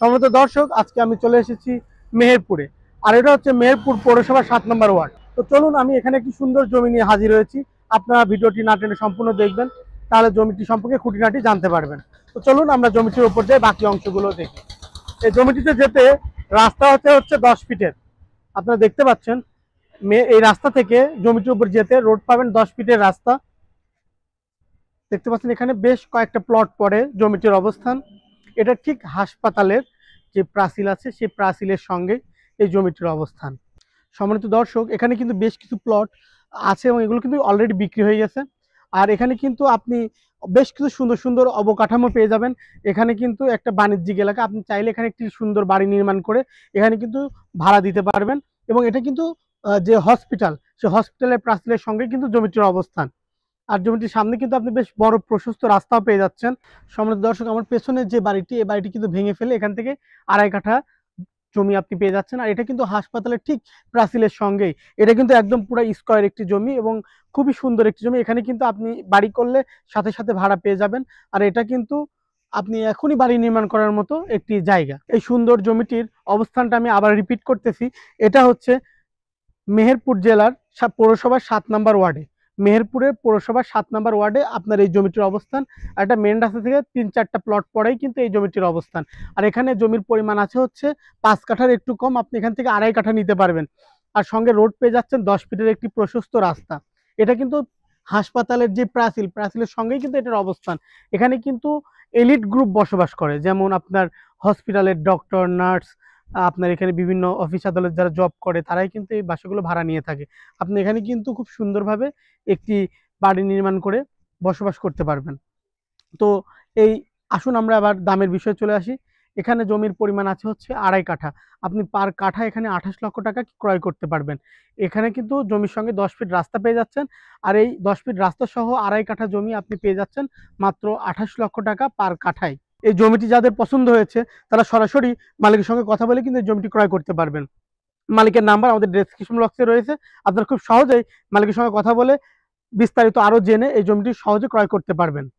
সম্মানিত দর্শক, আজকে আমি চলে এসেছি মেহেরপুরে। আর এটা হচ্ছে মেহেরপুর পৌরসভা 7 নম্বর ওয়ার্ড। তো চলুন, আমি এখানে একটি সুন্দর জমি নিয়ে হাজির হয়েছি। আপনারা ভিডিওটি না টেনে সম্পূর্ণ দেখবেন, তাহলে জমিটি সম্পর্কে খুঁটিনাটি জানতে পারবেন। তো চলুন আমরা জমিটির উপর যাই, বাকি অংশগুলো দেখি। এই জমিটিতে যেতে রাস্তা হচ্ছে 10 ফিটের। আপনারা দেখতে পাচ্ছেন, এই রাস্তা থেকে জমিটির উপর যেতে রোড পাবেন 10 ফিটের রাস্তা। দেখতে পাচ্ছেন এখানে বেশ কয়েকটা প্লট পড়ে জমিটির অবস্থান। এটা ঠিক হাসপাতালের যে প্রাচীর আছে সেই প্রাচীরের সঙ্গে এই জমিটির অবস্থান। সম্মানিত দর্শক, এখানে কিন্তু বেশ কিছু প্লট আছে এবং এগুলো কিন্তু অলরেডি বিক্রি হয়ে গেছে। আর এখানে কিন্তু আপনি বেশ কিছু সুন্দর সুন্দর অবকাঠামো পেয়ে যাবেন। এখানে কিন্তু একটা বাণিজ্যিক এলাকা, আপনি চাইলে এখানে একটি সুন্দর বাড়ি নির্মাণ করে এখানে কিন্তু ভাড়া দিতে পারবেন। এবং এটা কিন্তু যে হসপিটাল, সেই হসপিটালের প্রাচীরের সঙ্গে কিন্তু জমিটির অবস্থান। আর জমিটির সামনে কিন্তু আপনি বেশ বড় প্রশস্ত রাস্তাও পেয়ে যাচ্ছেন। সম্মানিত দর্শক, আমার পেছনে যে বাড়িটি, এই বাড়িটি কিন্তু ভেঙে ফেলে এখান থেকে 2.5 কাঠা জমি আপনি পেয়ে যাচ্ছেন। আর এটা কিন্তু হাসপাতালের ঠিক প্রাচীরের সঙ্গেই। এটা কিন্তু একদম পুরো স্কয়ার একটি জমি এবং খুবই সুন্দর একটি জমি। এখানে কিন্তু আপনি বাড়ি করলে সাথে সাথে ভাড়া পেয়ে যাবেন। আর এটা কিন্তু আপনি এখনই বাড়ি নির্মাণ করার মতো একটি জায়গা। এই সুন্দর জমিটির অবস্থানটা আমি আবার রিপিট করতেছি। এটা হচ্ছে মেহেরপুর জেলার পৌরসভার 7 নম্বর ওয়ার্ডে। মেহেরপুরের পৌরসভার 7 নম্বর ওয়ার্ডে আপনার এই জমিটির অবস্থান। আর একটা মেন রাস্তা থেকে 3-4টা প্লট পরেই কিন্তু এই জমিটির অবস্থান। আর এখানে জমির পরিমাণ আছে হচ্ছে 5 কাঠার একটু কম। আপনি এখান থেকে 2.5 কাঠা নিতে পারবেন। আর সঙ্গে রোড পেয়ে যাচ্ছেন 10 ফিটের একটি প্রশস্ত রাস্তা। এটা কিন্তু হাসপাতালের যে প্রাচীরের সঙ্গেই কিন্তু এটার অবস্থান। এখানে কিন্তু এলিট গ্রুপ বসবাস করে, যেমন আপনার হসপিটালের ডক্টর, নার্স, আপনার এখানে বিভিন্ন অফিস আদালত যারা জব করে তারাই কিন্তু এই বাসাগুলো ভাড়া নিয়ে থাকে। আপনি এখানে কিন্তু খুব সুন্দরভাবে একটি বাড়ি নির্মাণ করে বসবাস করতে পারবেন। তো এই আসুন আমরা আবার দামের বিষয়ে চলে আসি। এখানে জমির পরিমাণ আছে হচ্ছে 2.5 কাঠা। আপনি পার কাঠা এখানে 28 লক্ষ টাকা ক্রয় করতে পারবেন। এখানে কিন্তু জমির সঙ্গে 10 ফিট রাস্তা পেয়ে যাচ্ছেন। আর এই 10 ফিট রাস্তা সহ 2.5 কাঠা জমি আপনি পেয়ে যাচ্ছেন মাত্র 28 লক্ষ টাকা পার কাঠায়। এই জমিটি যাদের পছন্দ হয়েছে তারা সরাসরি মালিকের সঙ্গে কথা বলে কিন্তু এই জমিটি ক্রয় করতে পারবেন। মালিকের নাম্বার আমাদের ডেসক্রিপশন বক্সে রয়েছে। আপনারা খুব সহজেই মালিকের সঙ্গে কথা বলে বিস্তারিত আরো জেনে এই জমিটি সহজে ক্রয় করতে পারবেন।